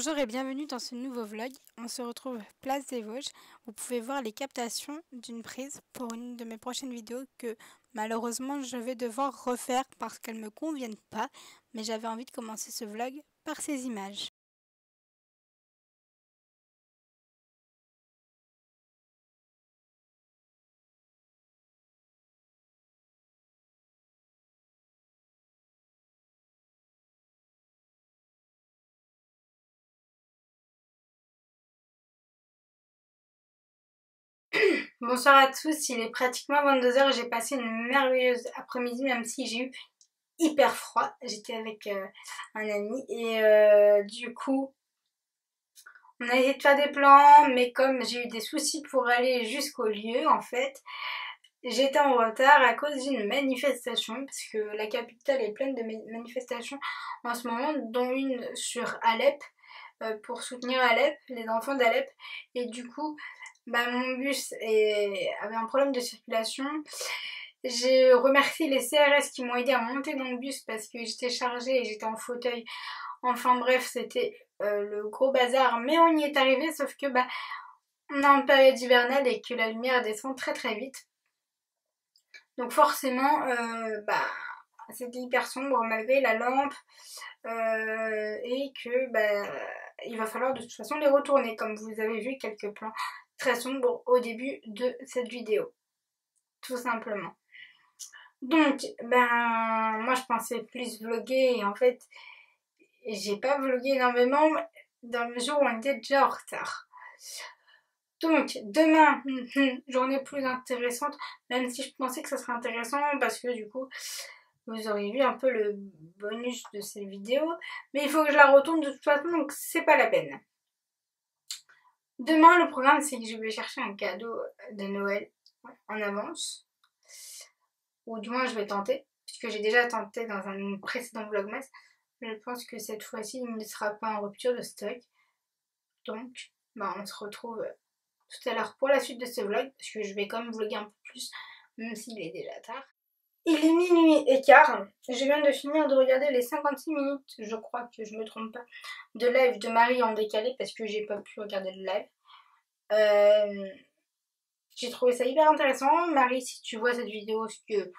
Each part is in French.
Bonjour et bienvenue dans ce nouveau vlog. On se retrouve place des Vosges. Vous pouvez voir les captations d'une prise pour une de mes prochaines vidéos que malheureusement je vais devoir refaire parce qu'elles ne me conviennent pas. Mais j'avais envie de commencer ce vlog par ces images. Bonsoir à tous, il est pratiquement 22 h et j'ai passé une merveilleuse après-midi même si j'ai eu hyper froid. J'étais avec un ami et du coup on a essayé de faire des plans mais comme j'ai eu des soucis pour aller jusqu'au lieu en fait, j'étais en retard à cause d'une manifestation parce que la capitale est pleine de manifestations en ce moment, dont une sur Alep pour soutenir Alep, les enfants d'Alep. Et du coup, mon bus avait un problème de circulation. J'ai remercié les CRS qui m'ont aidé à monter dans le bus parce que j'étais chargée et j'étais en fauteuil. Enfin bref, c'était le gros bazar, mais on y est arrivé, sauf que on est en période hivernale et que la lumière descend très très vite. Donc forcément, c'était hyper sombre malgré la lampe et que il va falloir de toute façon les retourner, comme vous avez vu quelques plans très sombres au début de cette vidéo, tout simplement. Donc, moi je pensais plus vlogger et en fait, j'ai pas vlogué énormément dans le jour où on était déjà en retard. Donc, demain, journée plus intéressante, même si je pensais que ça serait intéressant parce que du coup, vous auriez vu un peu le bonus de cette vidéo, mais il faut que je la retourne de toute façon, donc c'est pas la peine. Demain, le programme, c'est que je vais chercher un cadeau de Noël en avance, ou du moins je vais tenter, puisque j'ai déjà tenté dans un précédent vlogmas. Je pense que cette fois-ci, il ne sera pas en rupture de stock. Donc, on se retrouve tout à l'heure pour la suite de ce vlog, parce que je vais quand même vlogger un peu plus, même s'il est déjà tard. Il est minuit et quart, je viens de finir de regarder les 56 minutes, je crois que je me trompe pas, de live de Marie en décalé parce que j'ai pas pu regarder le live. J'ai trouvé ça hyper intéressant. Marie, si tu vois cette vidéo, ce que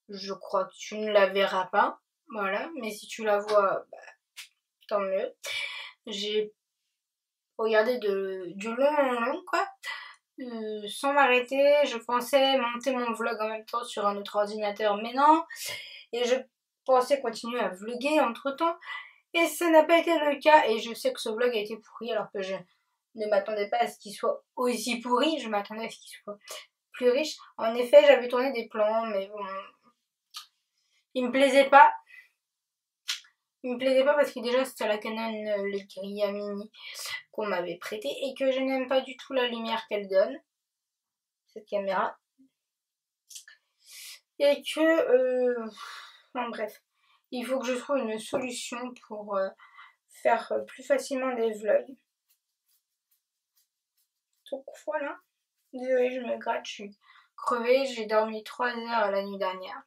je crois que tu ne la verras pas, voilà, mais si tu la vois, tant mieux. J'ai regardé du long en long, quoi. Sans m'arrêter, je pensais monter mon vlog en même temps sur un autre ordinateur, mais non. Et je pensais continuer à vlogger entre temps, et ça n'a pas été le cas. Et je sais que ce vlog a été pourri, alors que je ne m'attendais pas à ce qu'il soit aussi pourri. Je m'attendais à ce qu'il soit plus riche. En effet, j'avais tourné des plans, mais bon, il me plaisait pas. Il me plaisait pas parce que déjà c'était la Canon Legria Mini qu'on m'avait prêté et que je n'aime pas du tout la lumière qu'elle donne, cette caméra. Et que, bref, il faut que je trouve une solution pour faire plus facilement des vlogs. Donc voilà, désolée, je me gratte, je suis crevée, j'ai dormi 3 heures la nuit dernière.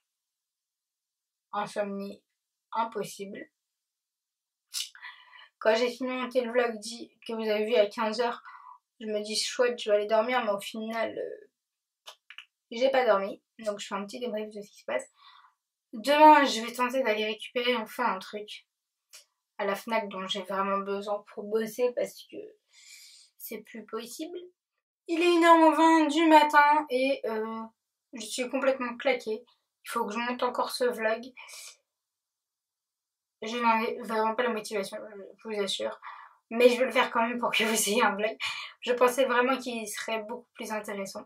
Insomnie impossible. Quand j'ai fini de monter le vlog que vous avez vu à 15 h, je me dis chouette, je vais aller dormir, mais au final, j'ai pas dormi. Donc je fais un petit débrief de ce qui se passe. Demain, je vais tenter d'aller récupérer enfin un truc à la Fnac dont j'ai vraiment besoin pour bosser parce que c'est plus possible. Il est 1h20 du matin et je suis complètement claquée. Il faut que je monte encore ce vlog. Je n'en ai vraiment pas la motivation, je vous assure. Mais je vais le faire quand même pour que vous ayez un vlog. Je pensais vraiment qu'il serait beaucoup plus intéressant.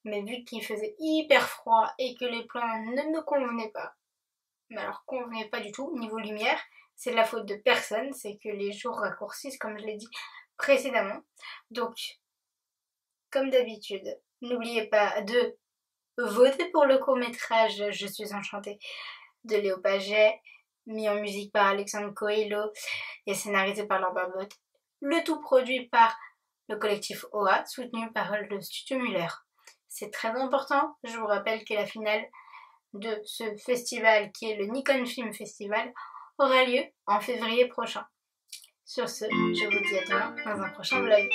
Mais vu qu'il faisait hyper froid et que les plans ne me convenaient pas, mais alors convenaient pas du tout, niveau lumière, c'est de la faute de personne, c'est que les jours raccourcissent comme je l'ai dit précédemment. Donc, comme d'habitude, n'oubliez pas de voter pour le court-métrage Je suis enchantée de Léo Paget, mis en musique par Alexandre Coelho et scénarisé par Laure Barbotte. Le tout produit par le collectif OA, soutenu par le Studio Muller. C'est très important, je vous rappelle que la finale de ce festival, qui est le Nikon Film Festival, aura lieu en février prochain. Sur ce, je vous dis à demain dans un prochain vlog.